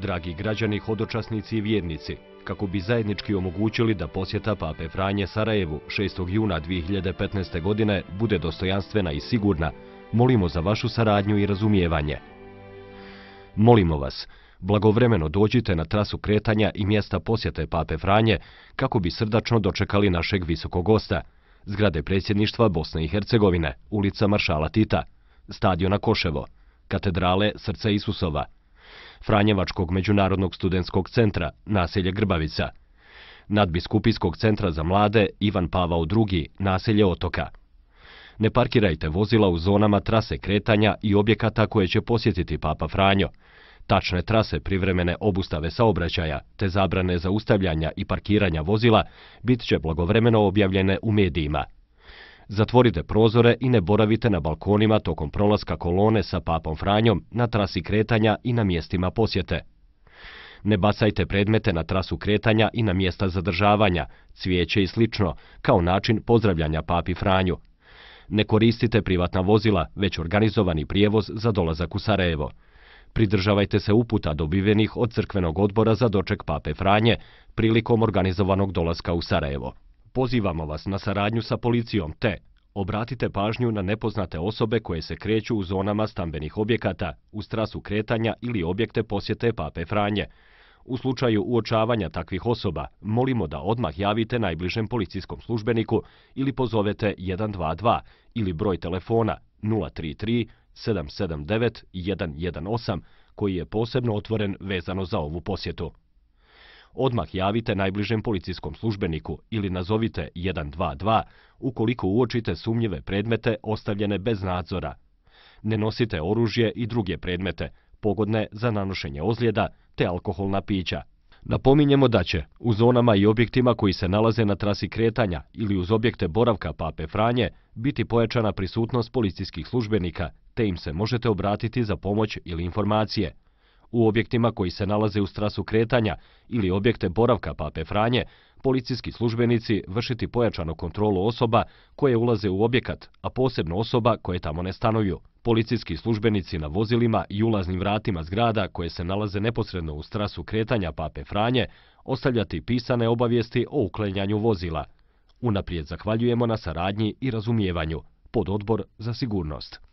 dragi građani, hodočasnici i vjernici, kako bi zajednički omogućili da posjeta Pape Franje Sarajevu 6. juna 2015. godine bude dostojanstvena i sigurna, molimo za vašu saradnju i razumijevanje. Molimo vas, blagovremeno dođite na trasu kretanja i mjesta posjete Pape Franje kako bi srdačno dočekali našeg visokog gosta, zgrade predsjedništva Bosne i Hercegovine, ulica Maršala Tita, stadiona Koševo, katedrale Srca Isusova, Franjevačkog međunarodnog studentskog centra, naselje Grbavica, nadbiskupijskog centra za mlade Ivan Pavao II, naselje Otoka. Ne parkirajte vozila u zonama trase kretanja i objekata koje će posjetiti Papa Franjo. Tačne trase privremene obustave saobraćaja te zabrane zaustavljanja i parkiranja vozila bit će blagovremeno objavljene u medijima. Zatvorite prozore i ne boravite na balkonima tokom prolaska kolone sa Papom Franjom na trasi kretanja i na mjestima posjete. Ne bacajte predmete na trasu kretanja i na mjesta zadržavanja, cvijeće i slično, kao način pozdravljanja Papi Franju. Ne koristite privatna vozila, već organizovani prijevoz za dolazak u Sarajevo. Pridržavajte se uputa dobivenih od crkvenog odbora za doček Pape Franje prilikom organizovanog dolaska u Sarajevo. Pozivamo vas na saradnju sa policijom te obratite pažnju na nepoznate osobe koje se kreću u zonama stambenih objekata, uz trasu kretanja ili objekte posjete Pape Franje. U slučaju uočavanja takvih osoba, molimo da odmah javite najbližem policijskom službeniku ili pozovete 122 ili broj telefona 033 779 118 koji je posebno otvoren vezano za ovu posjetu. Odmah javite najbližem policijskom službeniku ili nazovite 122 ukoliko uočite sumnjive predmete ostavljene bez nadzora. Ne nosite oružje i druge predmete, pogodne za nanošenje ozljeda te alkoholna pića. Napominjemo da će u zonama i objektima koji se nalaze na trasi kretanja ili uz objekte boravka Pape Franje biti pojačana prisutnost policijskih službenika, te im se možete obratiti za pomoć ili informacije. U objektima koji se nalaze uz trasu kretanja ili objekte boravka Pape Franje, policijski službenici vršiti pojačanu kontrolu osoba koje ulaze u objekat, a posebno osoba koje tamo ne stanuju. Policijski službenici na vozilima i ulaznim vratima zgrada koje se nalaze neposredno uz trasu kretanja Pape Franje ostavljati pisane obavijesti o uklanjanju vozila. Unaprijed zahvaljujemo na saradnji i razumijevanju. Pododbor za sigurnost.